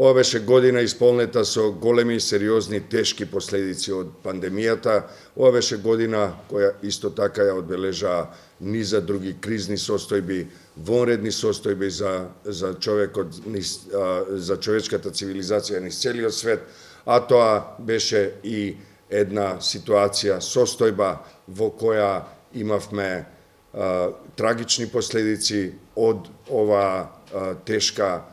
Ова беше година исполнета со големи, сериозни, тешки последици од пандемијата. Ова беше година која исто така ја одбележа низа други кризни состојби, вонредни состојби за човекот, за човечката цивилизација низ целиот свет, а тоа беше и една ситуација, состојба во која имавме трагични последици од ова тешка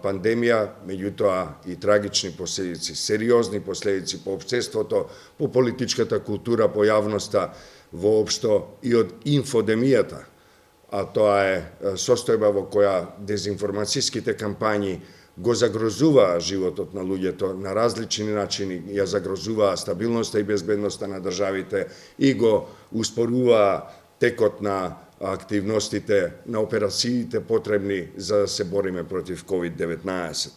пандемија, меѓутоа и трагични последици, сериозни последици по општеството, по политичката култура, по јавноста, воопшто и од инфодемијата, а тоа е состојба во која дезинформацијските кампањи го загрозуваа животот на луѓето на различни начини, ја загрозуваа стабилноста и безбедноста на државите и го успоруваа текот на активностите, на операциите потребни за да се бориме против COVID-19.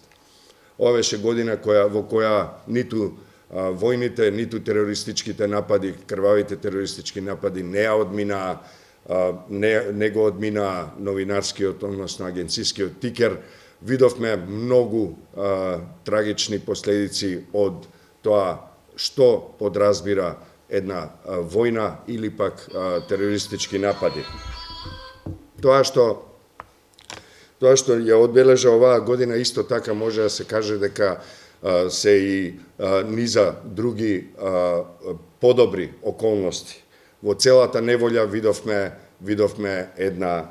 Ова беше година во која ниту војните, ниту терористичките напади, крвавите терористички напади не ја одминаа, не го одминаа новинарскиот, односно агенцискиот тикер. Видовме многу трагични последици од тоа што подразбира една војна или пак терористички напади. Тоа што ја одбележа оваа година исто така може да се каже дека се и низа други подобри околности. Во целата неволја видовме една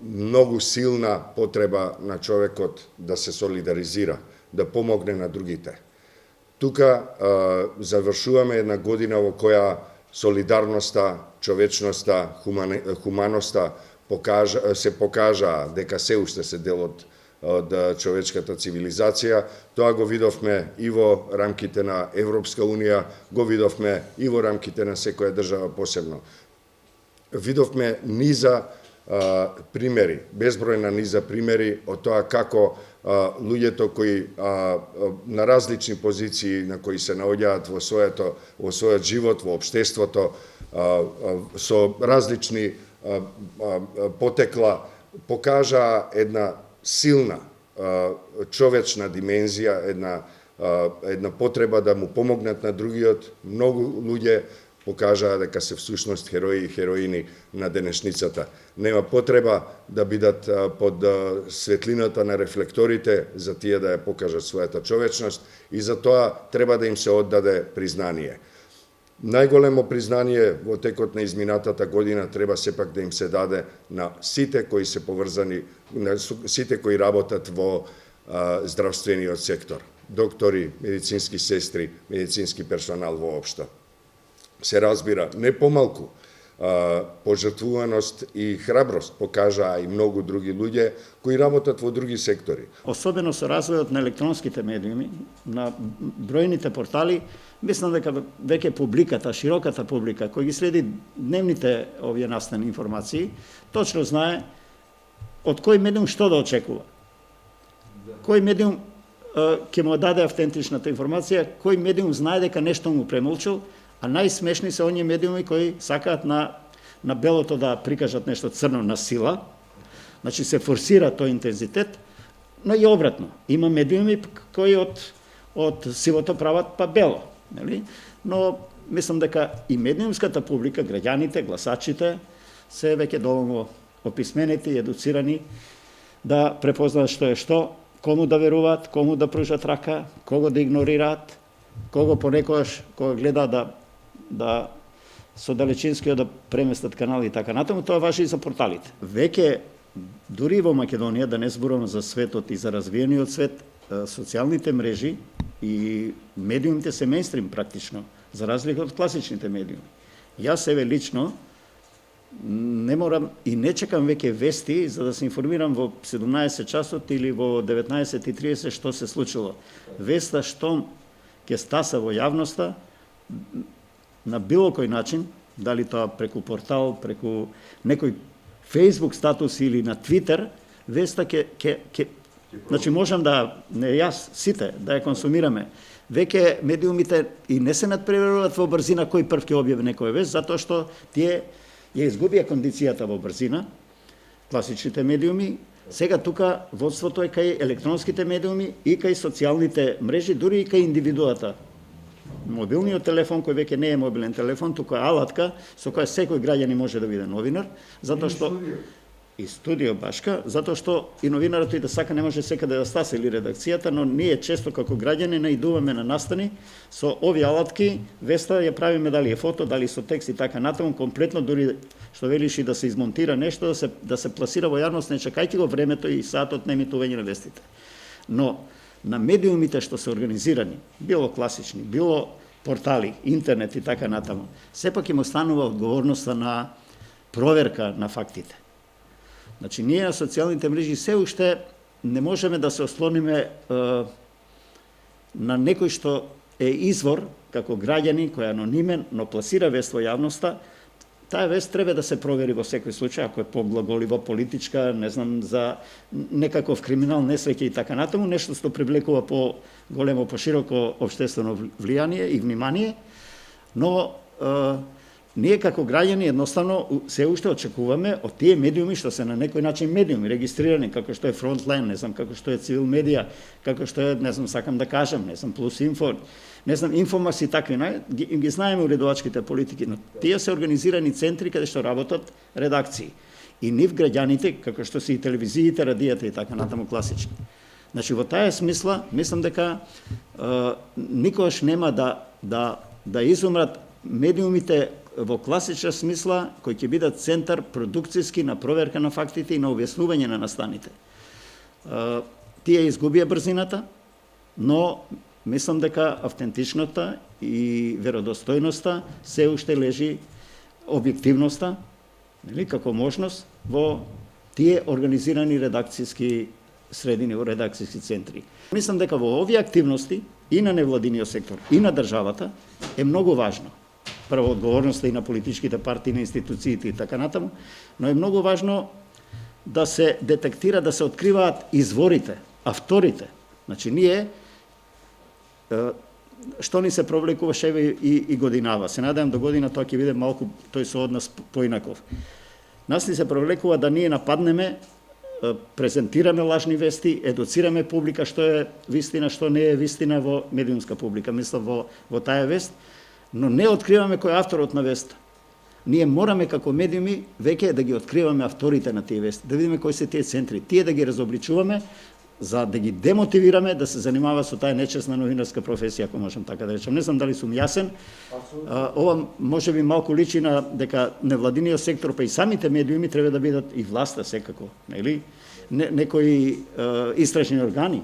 многу силна потреба на човекот да се солидаризира, да помогне на другите. Тука завршуваме една година во која солидарноста, човечноста, хуманоста се покажа дека се уште се дел од човечката цивилизација. Тоа го видовме и во рамките на Европска Унија, го видовме и во рамките на секоја држава посебно. Видовме низа примери, безбројна низа примери од тоа како луѓето кои на различни позиции на кои се наоѓаат во својот живот, во општеството, со различни потекла, покажаа една силна човечна димензија, една потреба да му помогнат на другиот. Многу луѓе покажаа дека се всушност херои и хероини на денешницата. Нема потреба да бидат под светлината на рефлекторите за тие да ја покажат својата човечност и за тоа треба да им се оддаде признание. Најголемо признание во текот на изминатата година треба сепак да им се даде на сите кои се поврзани, на сите кои работат во здравствениот сектор. Доктори, медицински сестри, медицински персонал воопшто. Се разбира, не помалку пожртвуваност и храброст покажаа и многу други луѓе кои работат во други сектори. Особено со развојот на електронските медиуми, на бројните портали, мислам дека веќе публиката, широката публика, кој ги следи дневните овие настани информации, точно знае од кој медиум што да очекува. Кој медиум ќе му даде автентичната информација, кој медиум знае дека нешто му премолчил, а најсмешни се оние медиуми кои сакаат на белото да прикажат нешто црно на сила, значи се форсира тој интензитет, но и обратно. Има медиуми кои од сивото прават па бело, нели? Но мислам дека и медиумската публика, граѓаните, гласачите, се веќе доволно описменети и едуцирани да препознаат што е што, кому да веруваат, кому да пружат рака, кого да игнорираат, кого понекогаш кога гледа да со далечинскиот да преместат канали и така натаму, тоа важи и за порталите. Веќе дури во Македонија, да не зборувам за светот и за развиениот свет, социјалните мрежи и медиумите се мејнстрим практично, за разлика од класичните медиуми. Јас себе лично не морам и не чекам веќе вести за да се информирам во 17 часот или во 19:30 што се случило. Веста што ќе стаса во јавноста на било кој начин, дали тоа преку портал, преку некој Facebook статус или на Twitter, веста значи можам да, не јас, сите, да ја консумираме. Веќе медиумите и не се надпреваруваат во брзина кој прв ќе објави некој вест, затоа што тие ја изгубија кондицијата во брзина, класичните медиуми, Сега тука водството е кај електронските медиуми и кај социјалните мрежи, дури и кај индивидуата. Мобилниот телефон, кој веќе не е мобилен телефон, тука е алатка со која секој граѓанин може да биде новинар, затоа што и студио башка, затоа што и новинарот и да сака не може секаде да стасе или редакцијата, но ние често како граѓани наидуваме на настани со овие алатки, веста ја правиме дали е фото, дали со текст и така натаму, комплетно дури што велиш и да се измонтира нешто, да се пласира во јавност, не чекајќи го времето и сатот на емитување на вестите. Но на медиумите што се организирани, било класични, било портали, интернет и така натаму, сепак им останува одговорноста на проверка на фактите. Значи, ние на социјалните мрежи се уште не можеме да се ослониме на некој што е извор, како граѓанин кој е анонимен, но пласира вест во јавноста. Таа вест треба да се провери во секој случај, ако е поблаголива, политичка, не знам, за некаков криминал, несреќа и така натаму, нешто што привлекува по големо, пошироко општествено влијание и внимание, но ние како граѓани едноставно се уште очекуваме од тие медиуми што се на некој начин медиуми регистрирани, како што е Фронтлайн, не знам, како што е Цивил медија, како што е, не знам, сакам да кажам, не знам, Плюс Инфо, не знам, Инфомас и такви, ги знаеме уредувачките политики, но тие се организирани центри каде што работат редакции. И нив граѓаните, како што се и телевизиите, радијата и така натаму класични. Значи, во таа смисла, мислам дека никогаш нема да изумрат медиумите во класична смисла, кои ќе бидат центар продукцијски на проверка на фактите и на објаснување на настаните. Тие изгубија брзината, но мислам дека автентичноста и веродостојноста се уште лежи објективноста, нели, како можност во тие организирани редакцијски средини, во редакцијски центри. Мислам дека во овие активности и на невладиниот сектор и на државата е многу важно. Прво, одговорноста и на политичките партии, на институциите и така натаму, но е многу важно да се детектира, да се откриваат изворите, авторите. Значи, ние, што ни се провлекуваше и годинава. Се надевам до година тоа ќе биде малку тој со однос поинаков. Нас ни се провлекува да ние нападнеме, презентираме лажни вести, едуцираме публика што е вистина, што не е вистина во медиумска публика, мислам во таа вест, но не откриваме кој е авторот на веста. Ние мораме како медиуми веќе да ги откриваме авторите на тие вести, да видиме кои се тие центри, тие да ги разобличуваме, за да ги демотивираме да се занимава со таа нечесна новинарска професија, ако можам така да речам. Не знам дали сум јасен. Ова може би малку личи на дека невладиниот сектор, па и самите медиуми треба да бидат и власта секако, нели? Некои истражни органи.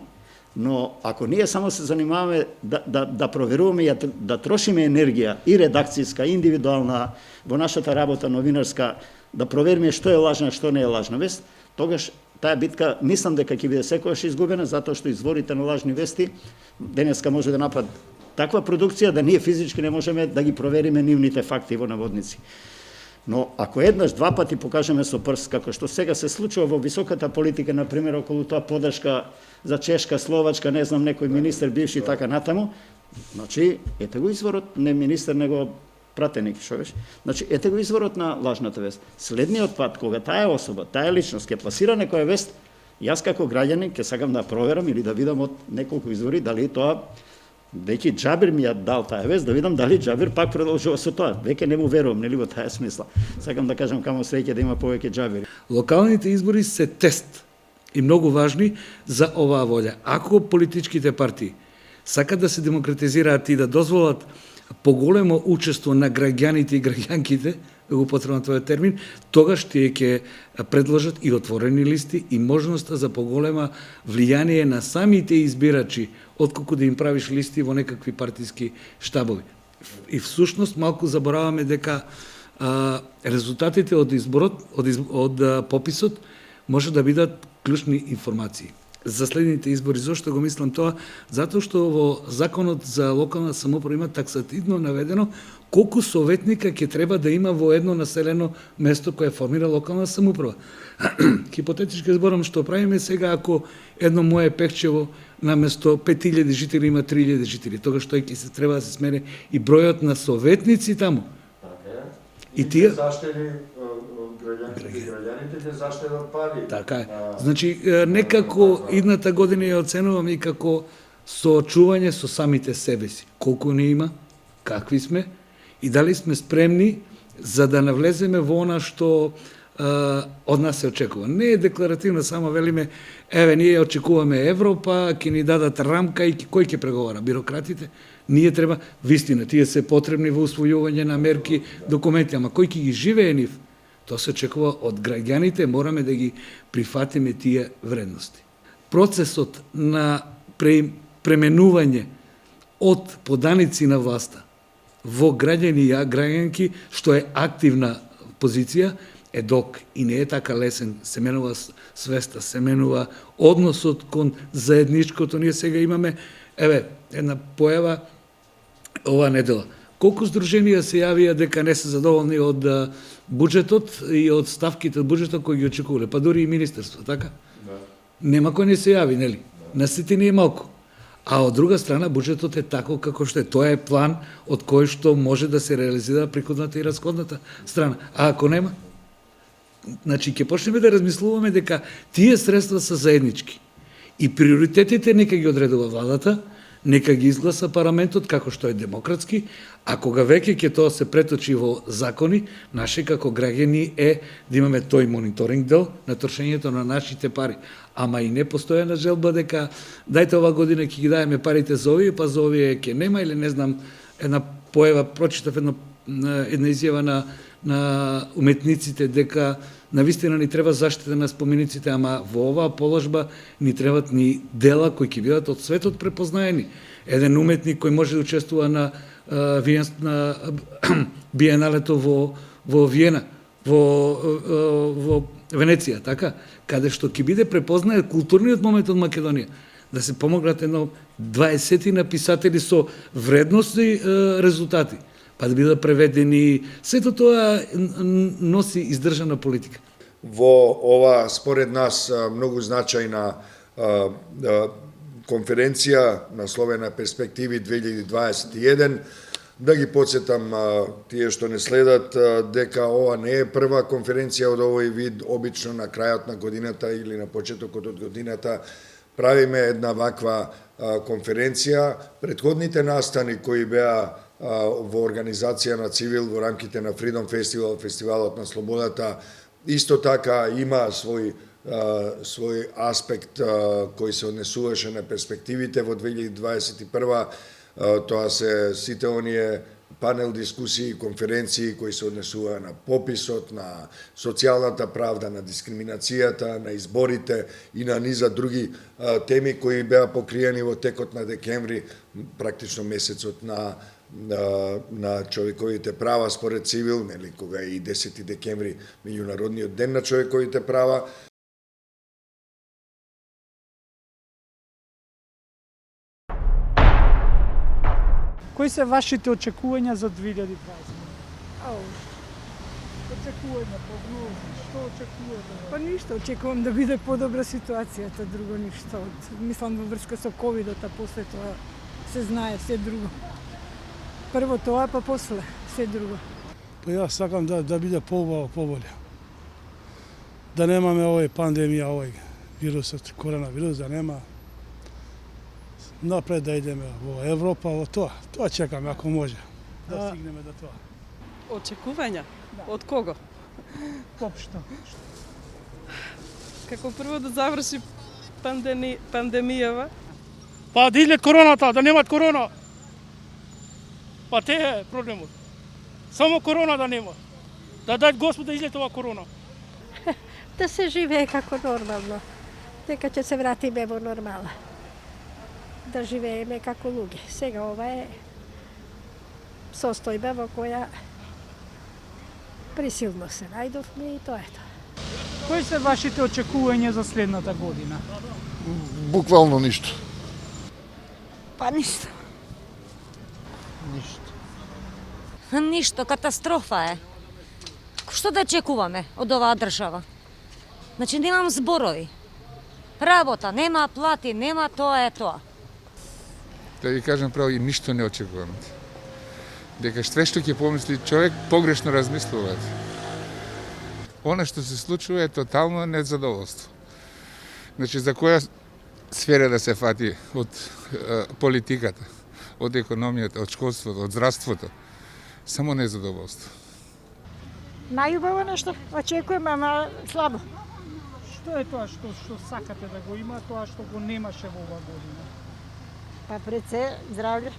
Но ако ние само се занимаваме да проверуваме и да трошиме енергија и редакцијска, и индивидуална во нашата работа новинарска, да провериме што е лажна, што не е лажна вест, тогаш таа битка мислам дека ќе биде секогаш изгубена, затоа што изворите на лажни вести денеска може да напад таква продукција да ние физички не можеме да ги провериме нивните факти во наводници. Но ако еднаш, два пати покажеме со прст, како што сега се случува во високата политика, например, околу тоа подршка за Чешка, Словачка, не знам, некој министер бивши така натаму, значи, ете го изворот, не министер, него пратеник, што беше. Значи, ете го изворот на лажната вест. Следниот пат, кога таа особа, таа личност ќе пласира некоја вест, јас како граѓанин ќе сакам да проверам или да видам од неколку извори дали тоа веќе Џабир ми ја дал таа вест, да видам дали Џабир пак продолжува со тоа. Веќе не му верувам, нели, во таа смисла. Сакам да кажам камо среќа да има повеќе Џабири. Локалните избори се тест и многу важни за оваа волја. Ако политичките партии сакат да се демократизираат и да дозволат поголемо учество на граѓаните и граѓанките, да го потребам тој термин, тогаш тие ќе предложат и отворени листи и можноста за поголема влијание на самите избирачи, отколку да им правиш листи во некакви партиски штабови. И всушност малку забораваме дека резултатите од изборот, од пописот, може да бидат клучни информации за следните избори. Зошто го мислам тоа? Затоа што во Законот за локална самоуправа има таксативно наведено колку советника ќе треба да има во едно населено место кое формира локална самоуправа. Хипотетички зборам што правиме сега ако едно мое Пехчево наместо 5000 жители има 3000 жители, тогаш тој ќе се треба да се смери и бројот на советници таму. Така е. И тие заштели граѓанките и граѓани граѓаните заштедат пари. Така е. Значи, некако идната година ја оценувам и како соочување со самите себе си. Колку не има, какви сме и дали сме спремни за да навлеземе во она што од нас се очекува. Не е декларативно, само велиме, еве, ние очекуваме Европа, ќе ни дадат рамка и кој ќе преговара? Бирократите? Ние треба, вистина, тие се потребни во усвојување на мерки, документи, ама кој ќе ги живее нив? Тоа се очекува од граѓаните, мораме да ги прифатиме тие вредности. Процесот на пременување од поданици на власта во граѓани и граѓанки, што е активна позиција, е долг и не е така лесен. Се менува свеста, се менува односот кон заедничкото. Ние сега имаме, една појава ова недела. Колку здруженија се јавија дека не се задоволни од буџетот и од ставките од буџетот кои ги очекувале, па дури и министерство, така? Да. Нема кој не се јави, нели? На сите не е малку. А од друга страна, буџетот е тако како што е. Тоа е план од кој што може да се реализира приходната и расходната страна. А ако нема? Значи, ќе почнеме да размислуваме дека тие средства се заеднички. И приоритетите нека ги одредува владата, нека ги изгласа парламентот како што е демократски, а кога веќе ќе тоа се преточи во закони, наше како граѓани е да имаме тој мониторинг дел на трошењето на нашите пари. Ама и не постојана желба дека дајте ова година ќе ги даеме парите за овие, па за овие ќе нема, или не знам, една појава, прочитав една изјава на уметниците дека навистина ни треба заштита на спомениците, ама во оваа положба ни требат ни дела кои ќе бидат од светот препознаени. Еден уметник кој може да учествува на биеналето во Виена, во Венеција, така, каде што ќе биде препознаен културниот момент од Македонија. Да се помогнат едно 20 написатели со вредности резултати, па да бидат преведени. Сето тоа носи издржана политика. Во ова, според нас, многу значајна конференција насловена Перспективи 2021, да ги подсетам тие што не следат дека ова не е прва конференција од овој вид. Обично на крајот на годината или на почетокот од годината правиме една ваква конференција. Предходните настани кои беа во организација на Цивил во рамките на Freedom Festival, фестивалот на слободата, исто така има свој аспект кој се однесуваше на перспективите во 2021. Тоа се сите оние панел дискусии, конференции кои се однесува на пописот, на социјалната правда, на дискриминацијата, на изборите и на низа други теми кои беа покриени во текот на декември, практично месецот на човековите права според Цивил, нели, кога е и 10 декември меѓународниот ден на човековите права. Кои се вашите очекувања за 2020? Очекувања, прогнози, што очекувате? Па ништо, очекувам да биде подобра ситуацијата, друго ништо. Мислам во врска со ковидот, а после тоа се знае се друго. Прво тоа, па после се друго. Па јас сакам да биде поболе. Да немаме овој пандемија, овој вирусот, коронавирус, да нема. Напред да идеме во Европа, во тоа. Тоа чекаме ако може. Да стигнеме до тоа. Очекувања? Од кого? Општо. Како прво да заврши пандемијава? Па да излет короната, да немат корона. Па те е проблемот. Само корона да нема. Да дај Господ да излет ова корона. Да се живее како нормално. Дека ќе се вратиме во нормала. Да живееме како луѓе. Сега ова е состојба во која присилно се најдовме и тоа е тоа. Кои се вашите очекувања за следната година? Буквално ништо. Па ништо. Ништо, катастрофа е. Што да очекуваме од оваа држава? Значи, немам зборови. Работа, нема плати, нема тоа е тоа. Да ви кажам право, и ништо не очекувам. Дека све што ќе помисли човек, погрешно размислуваат. Ono što se случува е тотално незадоволство. Значи, за која сфера да се фати од политиката, од економијата, од школството, од здравството? Само незадоволство. Најубаво нешто, очекувам, ама слабо. Што е тоа што сакате да го има, тоа што го немаше во оваа година? Па пред се здравје.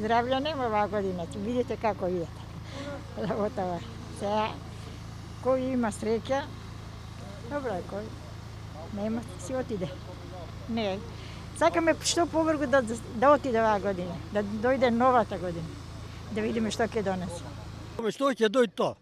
Здравје нема оваа година, ќе видите како е. Работава. Сега, кој има среќа, добро е, кој нема, си отиде. Не, сакаме што повргу да отиде оваа година, да дојде новата година, да видиме што ќе донесе. Што ќе дојде тоа?